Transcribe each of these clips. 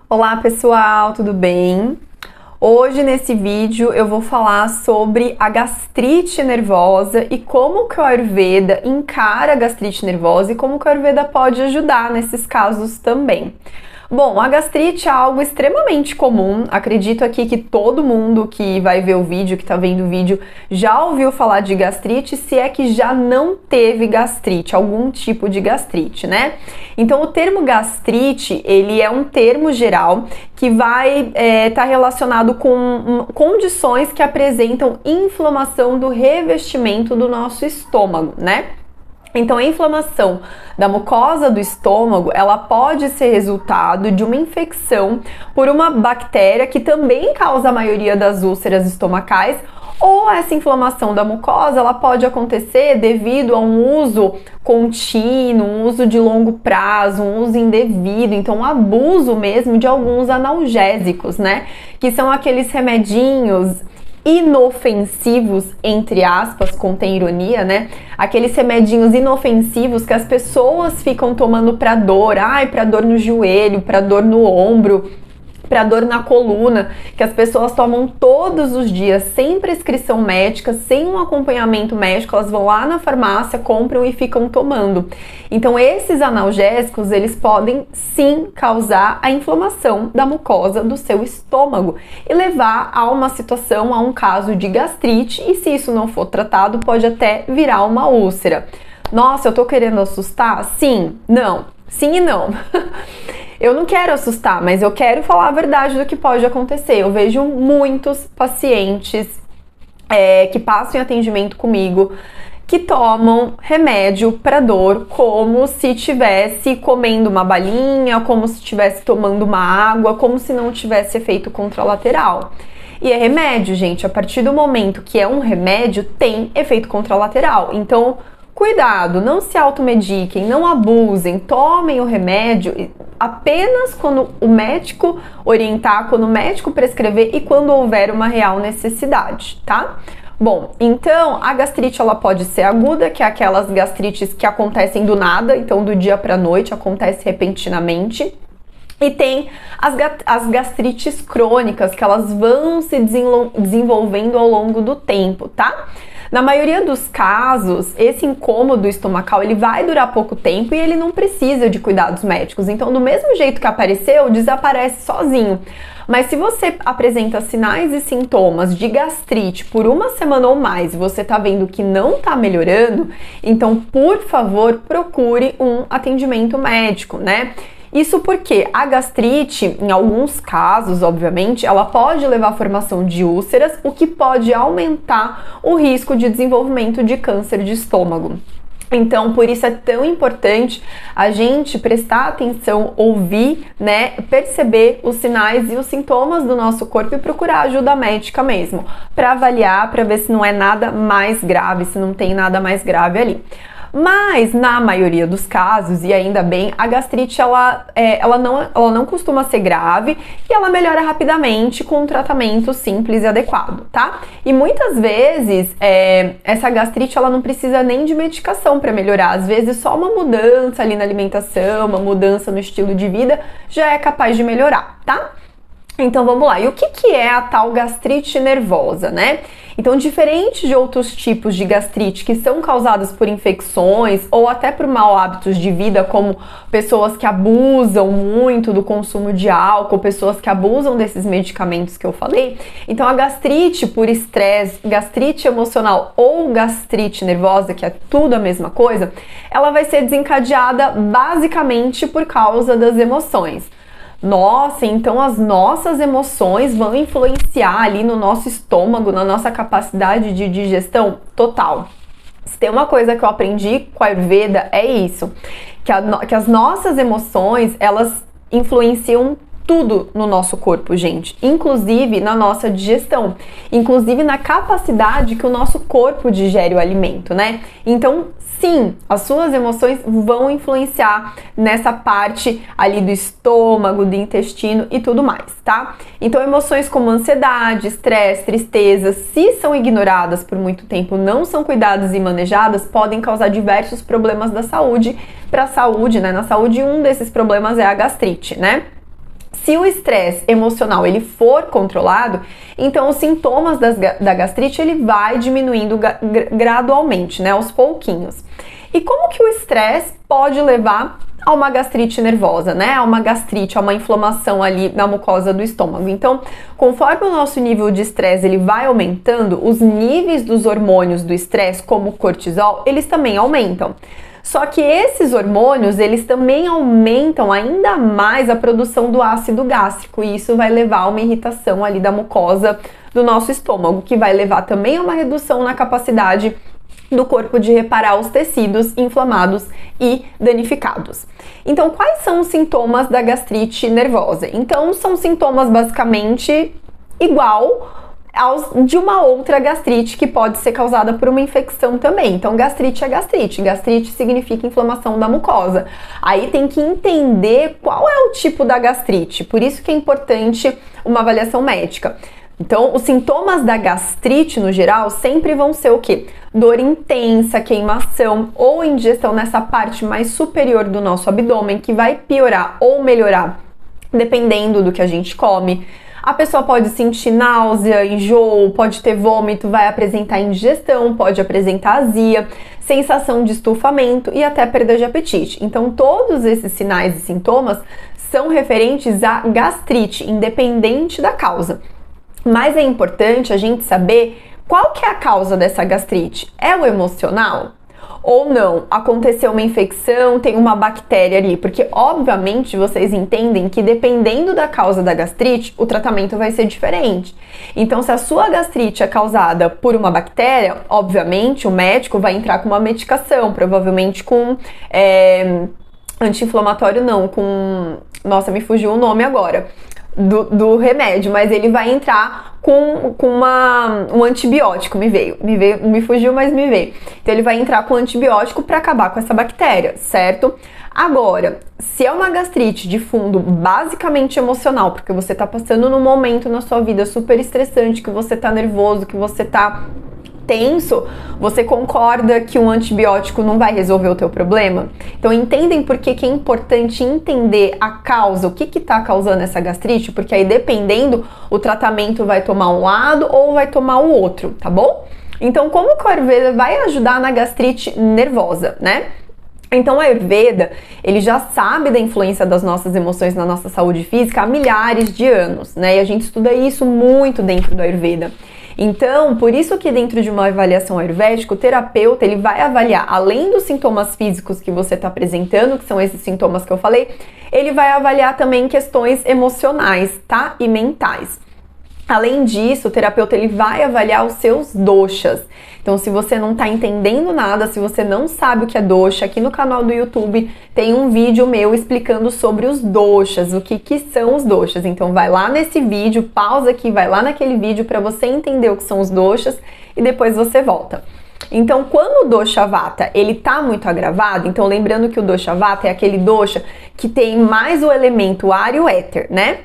Olá pessoal, tudo bem? Hoje nesse vídeo eu vou falar sobre a gastrite nervosa e como que o Ayurveda encara a gastrite nervosa e como que o Ayurveda pode ajudar nesses casos também. Bom, a gastrite é algo extremamente comum, acredito aqui que todo mundo que vai ver o vídeo, que tá vendo o vídeo, já ouviu falar de gastrite, se é que já não teve gastrite, algum tipo de gastrite, né? Então o termo gastrite, ele é um termo geral que vai estar relacionado com condições que apresentam inflamação do revestimento do nosso estômago, né? Então, a inflamação da mucosa do estômago, ela pode ser resultado de uma infecção por uma bactéria que também causa a maioria das úlceras estomacais, ou essa inflamação da mucosa, ela pode acontecer devido a um uso contínuo, um uso de longo prazo, um uso indevido, então um abuso mesmo de alguns analgésicos, né? Que são aqueles remedinhos inofensivos, entre aspas, contém ironia, né? Aqueles remedinhos inofensivos que as pessoas ficam tomando pra dor, pra dor no joelho, pra dor no ombro, pra dor na coluna, que as pessoas tomam todos os dias, sem prescrição médica, sem um acompanhamento médico, elas vão lá na farmácia, compram e ficam tomando. Então esses analgésicos, eles podem sim causar a inflamação da mucosa do seu estômago e levar a uma situação, a um caso de gastrite, e se isso não for tratado, pode até virar uma úlcera. Nossa, eu tô querendo assustar? Sim, não, sim e não. Eu não quero assustar, mas eu quero falar a verdade do que pode acontecer. Eu vejo muitos pacientes que passam em atendimento comigo que tomam remédio para dor como se estivesse comendo uma balinha, como se estivesse tomando uma água, como se não tivesse efeito contralateral. E é remédio, gente. A partir do momento que é um remédio, tem efeito contralateral. Então, cuidado, não se automediquem, não abusem, tomem o remédio apenas quando o médico orientar, quando o médico prescrever e quando houver uma real necessidade, tá? Bom, então a gastrite ela pode ser aguda, que é aquelas gastrites que acontecem do nada, então do dia para a noite, acontece repentinamente. E tem as gastrites crônicas, que elas vão se desenvolvendo ao longo do tempo, tá? Na maioria dos casos, esse incômodo estomacal ele vai durar pouco tempo e ele não precisa de cuidados médicos. Então, do mesmo jeito que apareceu, desaparece sozinho. Mas se você apresenta sinais e sintomas de gastrite por uma semana ou mais e você tá vendo que não tá melhorando, então, por favor, procure um atendimento médico, né? Isso porque a gastrite, em alguns casos, obviamente, ela pode levar à formação de úlceras, o que pode aumentar o risco de desenvolvimento de câncer de estômago. Então, por isso é tão importante a gente prestar atenção, ouvir, né, perceber os sinais e os sintomas do nosso corpo e procurar ajuda médica mesmo, para avaliar, para ver se não é nada mais grave, se não tem nada mais grave ali. Mas, na maioria dos casos, e ainda bem, a gastrite ela não costuma ser grave e ela melhora rapidamente com um tratamento simples e adequado, tá? E muitas vezes, essa gastrite ela não precisa nem de medicação para melhorar. Às vezes, só uma mudança ali na alimentação, uma mudança no estilo de vida já é capaz de melhorar, tá? Então vamos lá, e o que é a tal gastrite nervosa, né? Então, diferente de outros tipos de gastrite que são causadas por infecções ou até por mau hábitos de vida, como pessoas que abusam muito do consumo de álcool, pessoas que abusam desses medicamentos que eu falei, então a gastrite por estresse, gastrite emocional ou gastrite nervosa, que é tudo a mesma coisa, ela vai ser desencadeada basicamente por causa das emoções. Nossa, então as nossas emoções vão influenciar ali no nosso estômago, na nossa capacidade de digestão total. Se tem uma coisa que eu aprendi com a Ayurveda é isso, que as nossas emoções, elas influenciam tudo no nosso corpo, gente, inclusive na nossa digestão, inclusive na capacidade que o nosso corpo digere o alimento, né? Então, sim, as suas emoções vão influenciar nessa parte ali do estômago, do intestino e tudo mais, tá? Então, emoções como ansiedade, estresse, tristeza, se são ignoradas por muito tempo, não são cuidadas e manejadas, podem causar diversos problemas da saúde, para a saúde, né? Na saúde, um desses problemas é a gastrite, né? se o estresse emocional ele for controlado, então os sintomas da gastrite ele vai diminuindo gradualmente, né, aos pouquinhos. E como que o estresse pode levar a uma gastrite nervosa, né? A uma gastrite, a uma inflamação ali na mucosa do estômago. Então, conforme o nosso nível de estresse ele vai aumentando, os níveis dos hormônios do estresse, como o cortisol, eles também aumentam. Só que esses hormônios, eles também aumentam ainda mais a produção do ácido gástrico e isso vai levar a uma irritação ali da mucosa do nosso estômago, que vai levar também a uma redução na capacidade do corpo de reparar os tecidos inflamados e danificados. Então, quais são os sintomas da gastrite nervosa? Então, são sintomas basicamente igual aos de uma outra gastrite que pode ser causada por uma infecção também. Então, gastrite é gastrite. Gastrite significa inflamação da mucosa. Aí tem que entender qual é o tipo da gastrite. Por isso que é importante uma avaliação médica. Então, os sintomas da gastrite, no geral, sempre vão ser o quê? Dor intensa, queimação ou indigestão nessa parte mais superior do nosso abdômen, que vai piorar ou melhorar, dependendo do que a gente come. A pessoa pode sentir náusea, enjoo, pode ter vômito, vai apresentar indigestão, pode apresentar azia, sensação de estufamento e até perda de apetite. Então, todos esses sinais e sintomas são referentes à gastrite, independente da causa. Mas é importante a gente saber qual que é a causa dessa gastrite. É o emocional? Ou não? Aconteceu uma infecção, tem uma bactéria ali? Porque, obviamente, vocês entendem que dependendo da causa da gastrite, o tratamento vai ser diferente. Então, se a sua gastrite é causada por uma bactéria, obviamente, o médico vai entrar com uma medicação, provavelmente com anti-inflamatório não, com... Nossa, me fugiu o nome agora. Do remédio, mas ele vai entrar com um antibiótico, me fugiu, mas me veio. Então ele vai entrar com antibiótico para acabar com essa bactéria, certo? Agora, se é uma gastrite de fundo basicamente emocional, porque você tá passando num momento na sua vida super estressante, que você tá nervoso, que você tá tenso, você concorda que um antibiótico não vai resolver o teu problema? Então entendem por que é importante entender a causa, o que tá causando essa gastrite, porque aí dependendo, o tratamento vai tomar um lado ou vai tomar o outro, tá bom? Então como que o Ayurveda vai ajudar na gastrite nervosa, né? Então, a Ayurveda, ele já sabe da influência das nossas emoções na nossa saúde física há milhares de anos, né? E a gente estuda isso muito dentro do Ayurveda. Então, por isso que dentro de uma avaliação ayurvédica, o terapeuta, ele vai avaliar, além dos sintomas físicos que você está apresentando, que são esses sintomas que eu falei, ele vai avaliar também questões emocionais, tá? E mentais. Além disso, o terapeuta ele vai avaliar os seus doshas. Então, se você não está entendendo nada, se você não sabe o que é dosha, aqui no canal do YouTube tem um vídeo meu explicando sobre os doshas, o que são os doshas. Então, vai lá nesse vídeo, pausa aqui, vai lá naquele vídeo para você entender o que são os doshas e depois você volta. Então, quando o dosha vata, ele tá muito agravado, então lembrando que o dosha vata é aquele dosha que tem mais o elemento ar e o éter, né?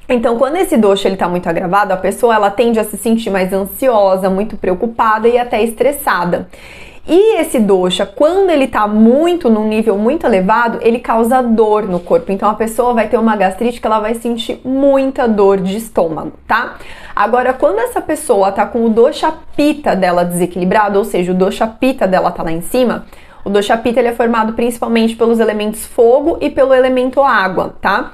Então, quando esse dosha ele tá muito agravado, a pessoa ela tende a se sentir mais ansiosa, muito preocupada e até estressada. E esse dosha, quando ele tá num nível muito elevado, ele causa dor no corpo. Então, a pessoa vai ter uma gastrite que ela vai sentir muita dor de estômago, tá? Agora, quando essa pessoa tá com o dosha pitta dela desequilibrado, ou seja, o dosha pitta dela tá lá em cima, o dosha pitta ele é formado principalmente pelos elementos fogo e pelo elemento água, tá?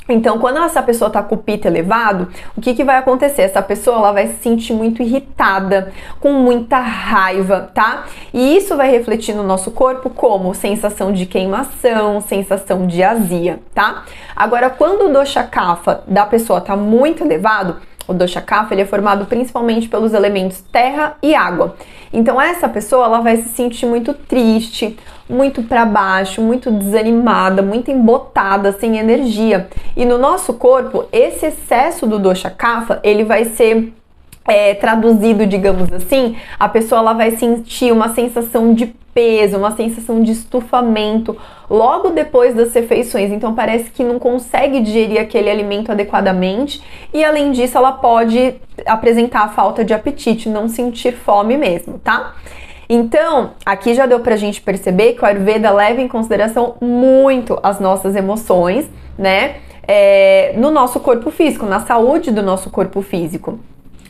Então, quando essa pessoa tá com o pitta elevado, o que vai acontecer? Essa pessoa ela vai se sentir muito irritada, com muita raiva, tá? E isso vai refletir no nosso corpo como sensação de queimação, sensação de azia, tá? Agora, quando o dosha kapha da pessoa tá muito elevado, o dosha kapha ele é formado principalmente pelos elementos terra e água. Então essa pessoa ela vai se sentir muito triste, muito para baixo, muito desanimada, muito embotada, sem energia. E no nosso corpo, esse excesso do dosha kapha, ele vai ser traduzido, digamos assim, a pessoa ela vai sentir uma sensação de peso, uma sensação de estufamento logo depois das refeições, então parece que não consegue digerir aquele alimento adequadamente e além disso ela pode apresentar a falta de apetite, não sentir fome mesmo, tá? Então, aqui já deu pra gente perceber que o Ayurveda leva em consideração muito as nossas emoções, né? no nosso corpo físico, na saúde do nosso corpo físico.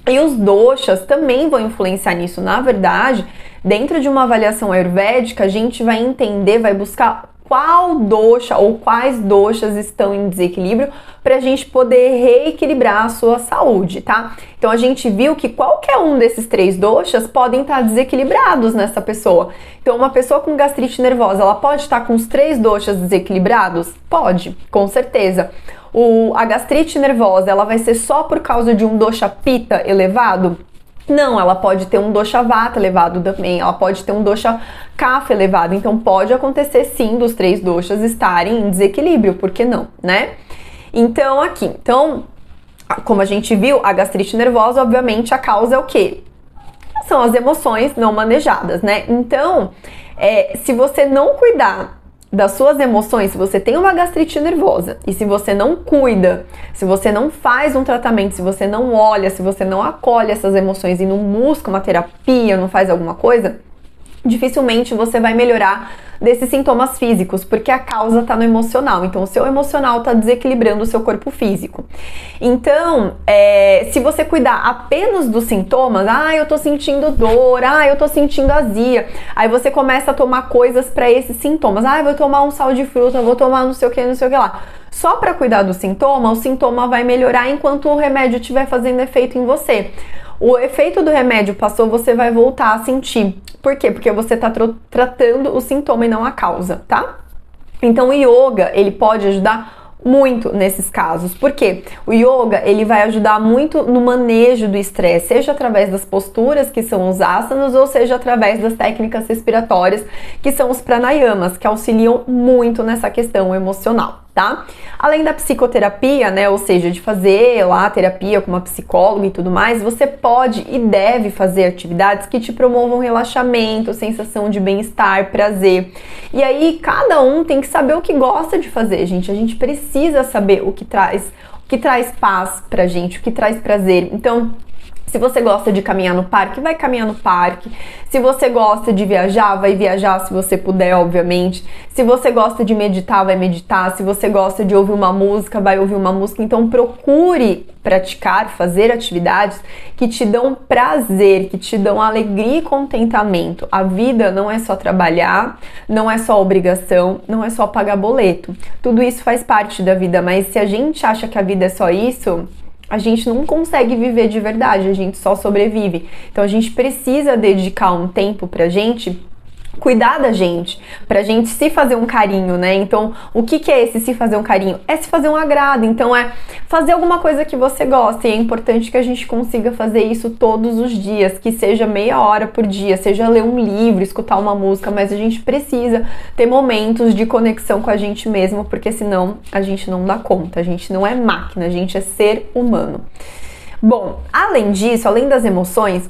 E os doshas também vão influenciar nisso. Na verdade, dentro de uma avaliação ayurvédica, a gente vai entender, vai buscar qual dosha ou quais doshas estão em desequilíbrio para a gente poder reequilibrar a sua saúde, tá? Então a gente viu que qualquer um desses 3 doshas podem estar desequilibrados nessa pessoa. Então uma pessoa com gastrite nervosa, ela pode estar com os 3 doshas desequilibrados? Pode, com certeza. A gastrite nervosa, ela vai ser só por causa de um dosha pitta elevado? Não, ela pode ter um dosha vata elevado também, ela pode ter um dosha kapha elevado, então pode acontecer sim dos 3 doshas estarem em desequilíbrio, por que não, né? Então como a gente viu, a gastrite nervosa, obviamente, a causa é o quê? São as emoções não manejadas, né? Então, se você não cuidar das suas emoções, se você tem uma gastrite nervosa e se você não cuida, se você não faz um tratamento, se você não olha, se você não acolhe essas emoções e não busca uma terapia, não faz alguma coisa, dificilmente você vai melhorar desses sintomas físicos, porque a causa está no emocional. Então, o seu emocional está desequilibrando o seu corpo físico. Então, se você cuidar apenas dos sintomas, eu tô sentindo dor, eu tô sentindo azia, aí você começa a tomar coisas para esses sintomas. Vou tomar um sal de fruta, vou tomar não sei o que lá. Só para cuidar do sintoma, o sintoma vai melhorar enquanto o remédio estiver fazendo efeito em você. O efeito do remédio passou, você vai voltar a sentir. Por quê? Porque você está tratando o sintoma e não a causa, tá? Então o yoga, ele pode ajudar muito nesses casos. Por quê? O yoga, ele vai ajudar muito no manejo do estresse, seja através das posturas, que são os asanas, ou seja através das técnicas respiratórias, que são os pranayamas, que auxiliam muito nessa questão emocional, tá? Além da psicoterapia, né, ou seja, de fazer lá terapia com uma psicóloga e tudo mais, você pode e deve fazer atividades que te promovam relaxamento, sensação de bem-estar, prazer. E aí, cada um tem que saber o que gosta de fazer, gente. A gente precisa saber o que traz paz pra gente, o que traz prazer. Então, se você gosta de caminhar no parque, vai caminhar no parque. Se você gosta de viajar, vai viajar se você puder, obviamente. Se você gosta de meditar, vai meditar. Se você gosta de ouvir uma música, vai ouvir uma música. Então procure praticar, fazer atividades que te dão prazer, que te dão alegria e contentamento. A vida não é só trabalhar, não é só obrigação, não é só pagar boleto. Tudo isso faz parte da vida, mas se a gente acha que a vida é só isso, a gente não consegue viver de verdade, a gente só sobrevive. Então a gente precisa dedicar um tempo pra gente cuidar da gente, pra gente se fazer um carinho, né? Então, o que é esse se fazer um carinho? É se fazer um agrado, então é fazer alguma coisa que você gosta, e é importante que a gente consiga fazer isso todos os dias, que seja meia hora por dia, seja ler um livro, escutar uma música, mas a gente precisa ter momentos de conexão com a gente mesmo, porque senão a gente não dá conta, a gente não é máquina, a gente é ser humano. Bom, além disso, além das emoções,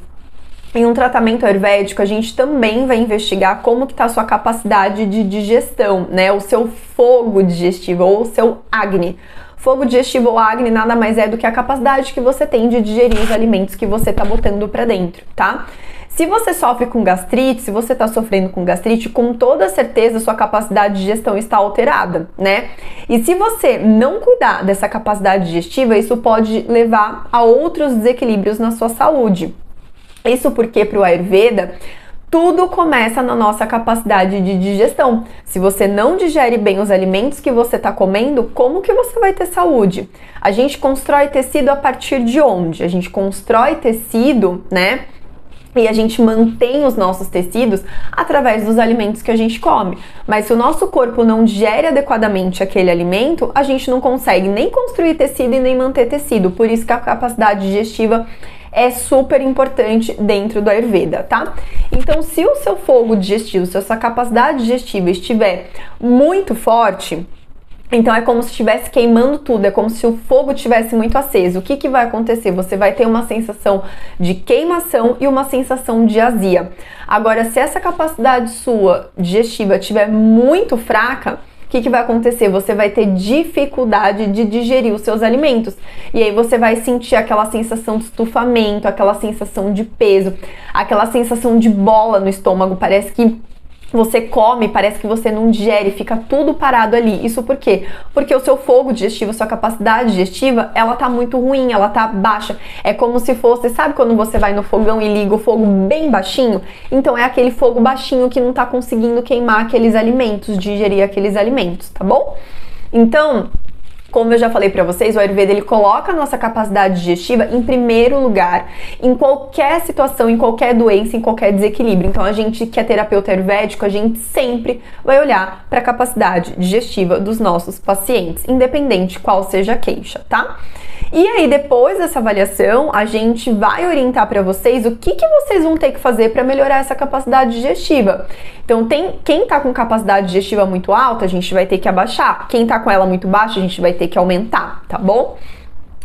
em um tratamento ayurvédico, a gente também vai investigar como que está a sua capacidade de digestão, né? O seu fogo digestivo ou o seu Agni. Fogo digestivo ou Agni nada mais é do que a capacidade que você tem de digerir os alimentos que você está botando para dentro, tá? Se você sofre com gastrite, se você está sofrendo com gastrite, com toda certeza sua capacidade de digestão está alterada, né? E se você não cuidar dessa capacidade digestiva, isso pode levar a outros desequilíbrios na sua saúde. Isso porque para o Ayurveda, tudo começa na nossa capacidade de digestão. Se você não digere bem os alimentos que você está comendo, como que você vai ter saúde? A gente constrói tecido a partir de onde? A gente constrói tecido, né? E a gente mantém os nossos tecidos através dos alimentos que a gente come. Mas se o nosso corpo não digere adequadamente aquele alimento, a gente não consegue nem construir tecido e nem manter tecido. Por isso que a capacidade digestiva é super importante dentro do Ayurveda, tá? Então, se o seu fogo digestivo, se a sua capacidade digestiva estiver muito forte, então é como se estivesse queimando tudo, é como se o fogo estivesse muito aceso. O que que vai acontecer? Você vai ter uma sensação de queimação e uma sensação de azia. Agora, se essa capacidade sua digestiva estiver muito fraca, o que vai acontecer? Você vai ter dificuldade de digerir os seus alimentos. E aí você vai sentir aquela sensação de estufamento, aquela sensação de peso, aquela sensação de bola no estômago. Parece que você come, parece que você não digere, fica tudo parado ali. Isso por quê? Porque o seu fogo digestivo, a sua capacidade digestiva, ela tá muito ruim, ela tá baixa. É como se fosse, sabe quando você vai no fogão e liga o fogo bem baixinho? Então é aquele fogo baixinho que não tá conseguindo queimar aqueles alimentos, digerir aqueles alimentos, tá bom? Então, como eu já falei pra vocês, o Ayurveda ele coloca a nossa capacidade digestiva em primeiro lugar em qualquer situação, em qualquer doença, em qualquer desequilíbrio. Então a gente que é terapeuta ayurvédico, a gente sempre vai olhar para a capacidade digestiva dos nossos pacientes, independente qual seja a queixa, tá? E aí depois dessa avaliação, a gente vai orientar para vocês o que vocês vão ter que fazer para melhorar essa capacidade digestiva. Então quem tá com capacidade digestiva muito alta, a gente vai ter que abaixar. Quem tá com ela muito baixa, a gente vai ter que aumentar, tá bom?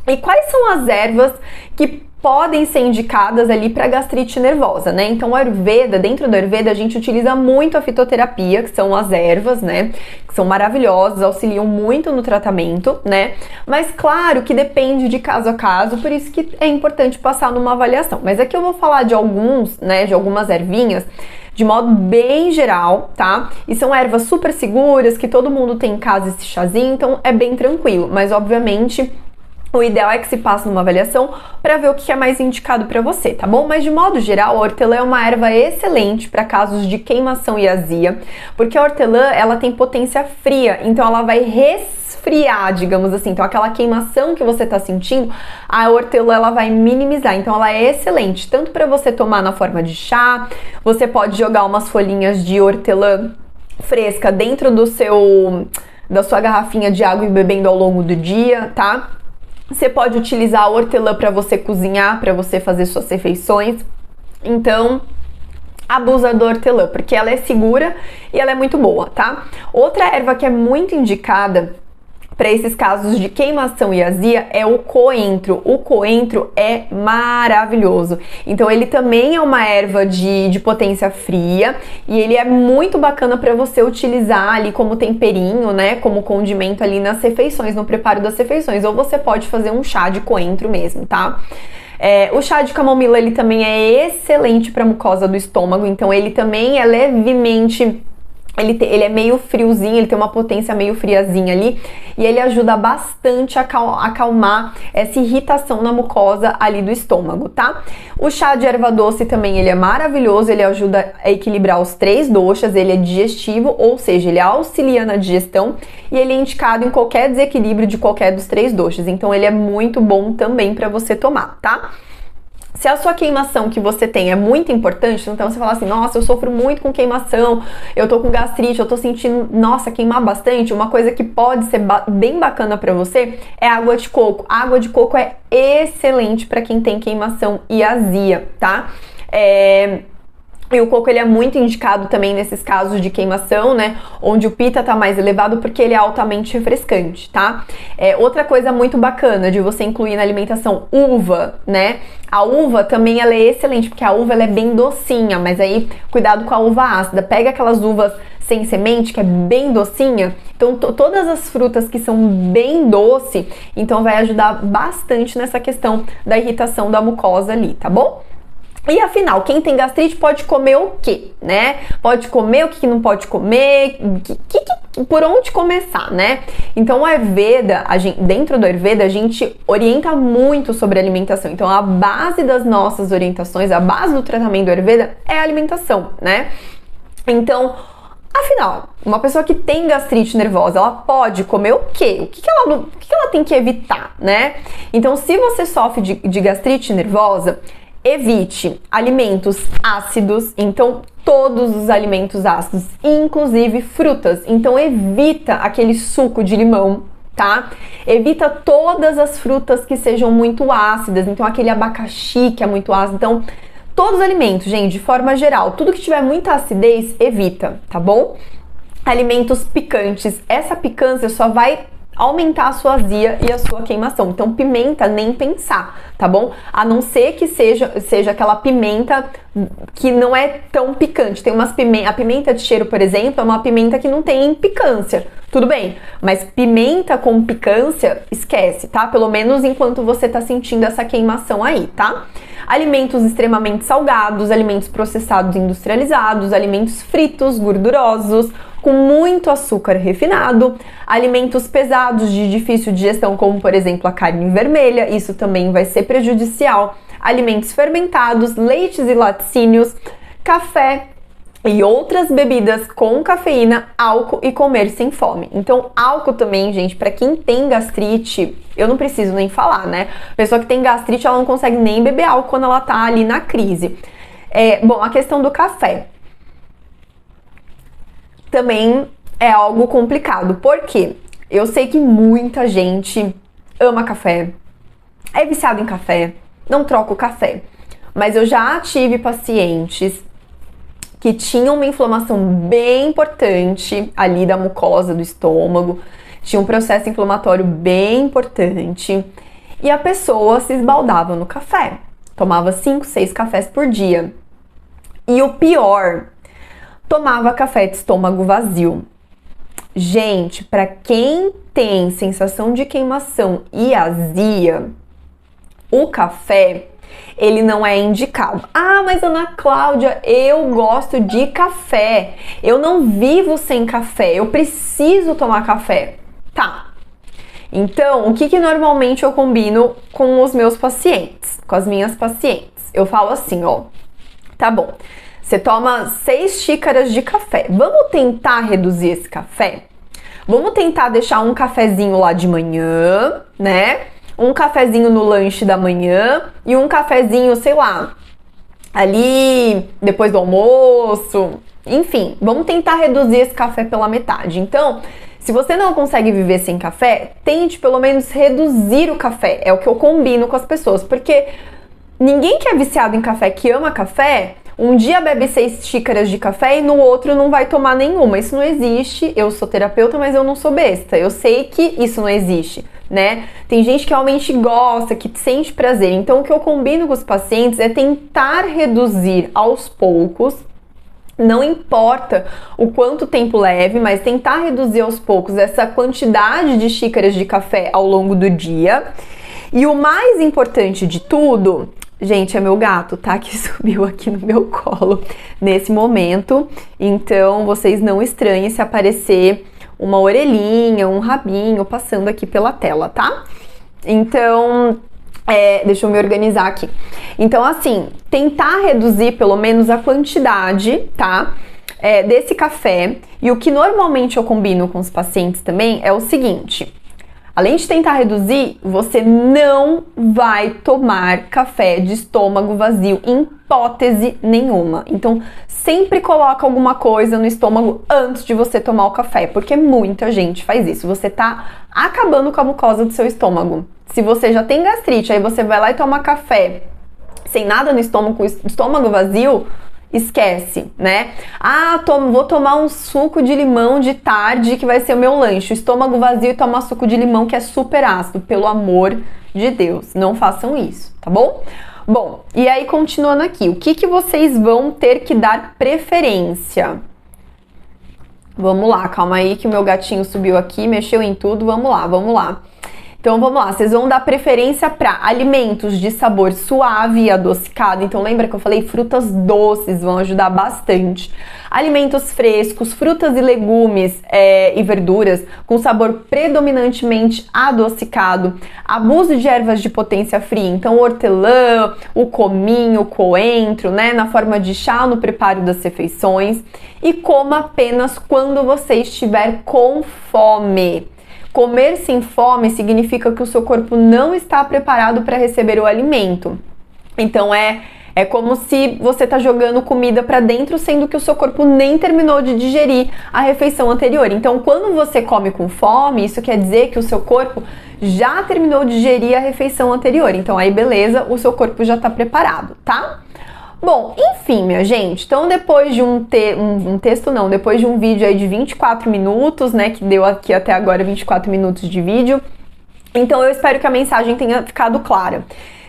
E quais são as ervas que podem ser indicadas ali para gastrite nervosa, né? Então, o Ayurveda, dentro do Ayurveda, a gente utiliza muito a fitoterapia, que são as ervas, né? Que são maravilhosas, auxiliam muito no tratamento, né? Mas, claro, que depende de caso a caso, por isso que é importante passar numa avaliação. Mas aqui eu vou falar de alguns, né? De algumas ervinhas, de modo bem geral, tá? E são ervas super seguras, que todo mundo tem em casa esse chazinho, então é bem tranquilo. Mas, obviamente, o ideal é que se passe numa avaliação para ver o que é mais indicado para você, tá bom? Mas de modo geral, a hortelã é uma erva excelente para casos de queimação e azia, porque a hortelã, ela tem potência fria, então ela vai resfriar, digamos assim. Então aquela queimação que você tá sentindo, a hortelã ela vai minimizar. Então ela é excelente, tanto para você tomar na forma de chá, você pode jogar umas folhinhas de hortelã fresca dentro da sua garrafinha de água e bebendo ao longo do dia, tá? Você pode utilizar a hortelã para você cozinhar, para você fazer suas refeições. Então, abusa da hortelã, porque ela é segura e ela é muito boa, tá? Outra erva que é muito indicada para esses casos de queimação e azia é o coentro. O coentro é maravilhoso. Então ele também é uma erva de potência fria e ele é muito bacana para você utilizar ali como temperinho, né? Como condimento ali nas refeições, no preparo das refeições. Ou você pode fazer um chá de coentro mesmo, tá? O chá de camomila ele também é excelente para mucosa do estômago. Então ele também é levemente... Ele é meio friozinho, ele tem uma potência meio friazinha ali e ele ajuda bastante a acalmar essa irritação na mucosa ali do estômago, tá? O chá de erva doce também ele é maravilhoso, ele ajuda a equilibrar os 3 doshas, ele é digestivo, ou seja, ele auxilia na digestão e ele é indicado em qualquer desequilíbrio de qualquer dos 3 doshas, então ele é muito bom também para você tomar, tá? Se a sua queimação que você tem é muito importante, então você fala assim, nossa, eu sofro muito com queimação, eu tô com gastrite, eu tô sentindo, nossa, queimar bastante, uma coisa que pode ser bem bacana pra você é a água de coco. A água de coco é excelente pra quem tem queimação e azia, tá? E o coco ele é muito indicado também nesses casos de queimação, né? Onde o pita tá mais elevado porque ele é altamente refrescante, tá? Outra coisa muito bacana de você incluir na alimentação, uva, né? A uva também ela é excelente, porque a uva ela é bem docinha, mas aí cuidado com a uva ácida. Pega aquelas uvas sem semente, que é bem docinha. Então todas as frutas que são bem doce, então vai ajudar bastante nessa questão da irritação da mucosa ali, tá bom? E afinal, quem tem gastrite pode comer o quê, né? Pode comer o que não pode comer, por onde começar, né? Então o Ayurveda, dentro do Ayurveda, a gente orienta muito sobre alimentação. Então a base das nossas orientações, a base do tratamento do Ayurveda é a alimentação, né? Então, afinal, uma pessoa que tem gastrite nervosa, ela pode comer o quê? O que ela tem que evitar, né? Então, se você sofre de gastrite nervosa, evite alimentos ácidos, então todos os alimentos ácidos, inclusive frutas. Então evita aquele suco de limão, tá? Evita todas as frutas que sejam muito ácidas, então aquele abacaxi que é muito ácido. Então todos os alimentos, gente, de forma geral, tudo que tiver muita acidez, evita, tá bom? Alimentos picantes, essa picância só vai aumentar a sua azia e a sua queimação. Então, pimenta, nem pensar, tá bom? A não ser que seja aquela pimenta que não é tão picante. Tem umas a pimenta de cheiro, por exemplo, é uma pimenta que não tem picância. tudo bem, mas pimenta com picância, esquece, tá? Pelo menos enquanto você tá sentindo essa queimação aí, tá? Alimentos extremamente salgados, alimentos processados industrializados, alimentos fritos, gordurosos, com muito açúcar refinado, alimentos pesados de difícil digestão, como por exemplo a carne vermelha, isso também vai ser prejudicial, alimentos fermentados, leites e laticínios, café e outras bebidas com cafeína, álcool e comer sem fome. Então, álcool também, gente, para quem tem gastrite, eu não preciso nem falar, né? Pessoa que tem gastrite, ela não consegue nem beber álcool quando ela tá ali na crise. Bom, a questão do café também é algo complicado, porque eu sei que muita gente ama café, é viciado em café, não troca o café, mas eu já tive pacientes que tinham uma inflamação bem importante ali da mucosa do estômago, tinha um processo inflamatório bem importante e a pessoa se esbaldava no café, tomava 5, 6 cafés por dia. E o pior, tomava café de estômago vazio. Gente, para quem tem sensação de queimação e azia, o café, ele não é indicado. Ah, mas Ana Cláudia, eu gosto de café. Eu não vivo sem café. Eu preciso tomar café. Tá. Então, o que normalmente eu combino com os meus pacientes, com as minhas pacientes? Eu falo assim, ó. Tá bom. Você toma 6 xícaras de café. Vamos tentar reduzir esse café? Vamos tentar deixar um cafezinho lá de manhã, né? Um cafezinho no lanche da manhã e um cafezinho, sei lá, ali depois do almoço. Enfim, vamos tentar reduzir esse café pela metade. Então, se você não consegue viver sem café, tente pelo menos reduzir o café. É o que eu combino com as pessoas, porque ninguém que é viciado em café, que ama café, um dia bebe 6 xícaras de café e no outro não vai tomar nenhuma. Isso não existe. Eu sou terapeuta, mas eu não sou besta. Eu sei que isso não existe, né? Tem gente que realmente gosta, que sente prazer. Então, o que eu combino com os pacientes é tentar reduzir aos poucos. Não importa o quanto tempo leve, mas tentar reduzir aos poucos essa quantidade de xícaras de café ao longo do dia. E o mais importante de tudo, gente, é meu gato, tá? Que subiu aqui no meu colo nesse momento. Então, vocês não estranhem se aparecer uma orelhinha, um rabinho passando aqui pela tela, tá? Então, deixa eu me organizar aqui. Então, assim, tentar reduzir pelo menos a quantidade, tá? Desse café. E o que normalmente eu combino com os pacientes também é o seguinte: além de tentar reduzir, você não vai tomar café de estômago vazio, em hipótese nenhuma. Então, sempre coloca alguma coisa no estômago antes de você tomar o café, porque muita gente faz isso. Você tá acabando com a mucosa do seu estômago. Se você já tem gastrite, aí você vai lá e toma café sem nada no estômago, com o estômago vazio, esquece, né? Ah, vou tomar um suco de limão de tarde que vai ser o meu lanche. O estômago vazio e tomar suco de limão que é super ácido. Pelo amor de Deus, não façam isso, tá bom? Bom, e aí continuando aqui, o que vocês vão ter que dar preferência? Vamos lá, calma aí que o meu gatinho subiu aqui, mexeu em tudo, vamos lá, vamos lá. Então vamos lá, vocês vão dar preferência para alimentos de sabor suave e adocicado. Então lembra que eu falei frutas doces vão ajudar bastante. Alimentos frescos, frutas e legumes e verduras com sabor predominantemente adocicado. Abuso de ervas de potência fria, então hortelã, o cominho, o coentro, né, na forma de chá no preparo das refeições. E coma apenas quando você estiver com fome. Comer sem fome significa que o seu corpo não está preparado para receber o alimento. Então é como se você está jogando comida para dentro, sendo que o seu corpo nem terminou de digerir a refeição anterior. Então, quando você come com fome, isso quer dizer que o seu corpo já terminou de digerir a refeição anterior. Então, aí beleza, o seu corpo já está preparado, tá? Bom, enfim, minha gente, então depois de depois de um vídeo aí de 24 minutos, né, que deu aqui até agora 24 minutos de vídeo, então eu espero que a mensagem tenha ficado clara.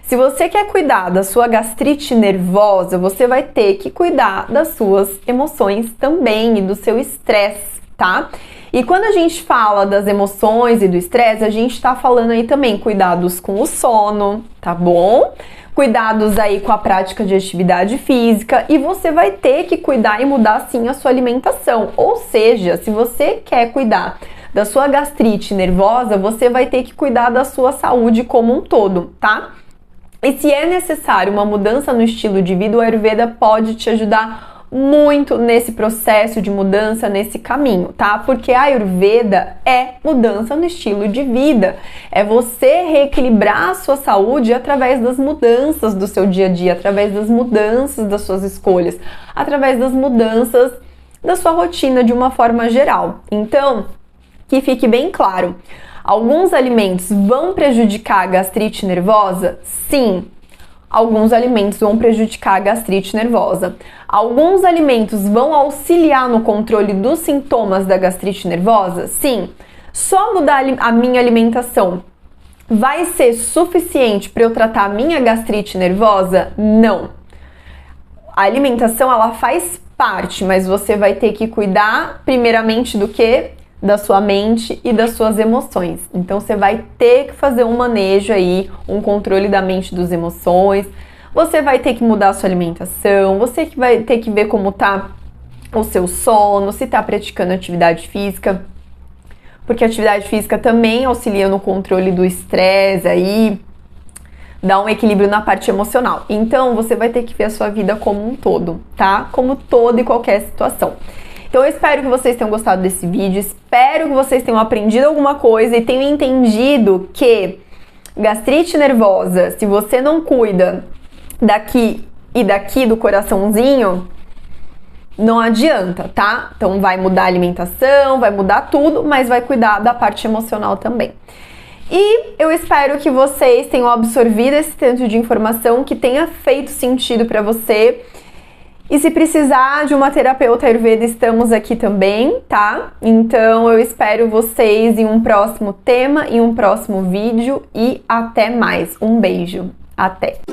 Se você quer cuidar da sua gastrite nervosa, você vai ter que cuidar das suas emoções também e do seu estresse, tá? E quando a gente fala das emoções e do estresse, a gente tá falando aí também cuidados com o sono, tá bom? Cuidados aí com a prática de atividade física, e você vai ter que cuidar e mudar sim a sua alimentação. Ou seja, se você quer cuidar da sua gastrite nervosa, você vai ter que cuidar da sua saúde como um todo, tá? E se é necessário uma mudança no estilo de vida, o Ayurveda pode te ajudar muito nesse processo de mudança, nesse caminho, tá? Porque a Ayurveda é mudança no estilo de vida. É você reequilibrar a sua saúde através das mudanças do seu dia a dia, através das mudanças das suas escolhas, através das mudanças da sua rotina de uma forma geral. Então, que fique bem claro, alguns alimentos vão prejudicar a gastrite nervosa? Sim. Alguns alimentos vão prejudicar a gastrite nervosa. Alguns alimentos vão auxiliar no controle dos sintomas da gastrite nervosa? Sim. Só mudar a minha alimentação vai ser suficiente para eu tratar a minha gastrite nervosa? Não. A alimentação, ela faz parte, mas você vai ter que cuidar primeiramente do quê? Da sua mente e das suas emoções. Então você vai ter que fazer um manejo aí, um controle da mente e das emoções. Você vai ter que mudar a sua alimentação, você que vai ter que ver como tá o seu sono, se tá praticando atividade física, porque a atividade física também auxilia no controle do estresse aí, dá um equilíbrio na parte emocional. Então você vai ter que ver a sua vida como um todo, tá? Como toda e qualquer situação. Então eu espero que vocês tenham gostado desse vídeo, espero que vocês tenham aprendido alguma coisa e tenham entendido que gastrite nervosa, se você não cuida daqui e daqui do coraçãozinho, não adianta, tá? Então vai mudar a alimentação, vai mudar tudo, mas vai cuidar da parte emocional também. E eu espero que vocês tenham absorvido esse tanto de informação, que tenha feito sentido para você. E se precisar de uma terapeuta Ayurveda, estamos aqui também, tá? Então eu espero vocês em um próximo tema, em um próximo vídeo, e até mais. Um beijo. Até!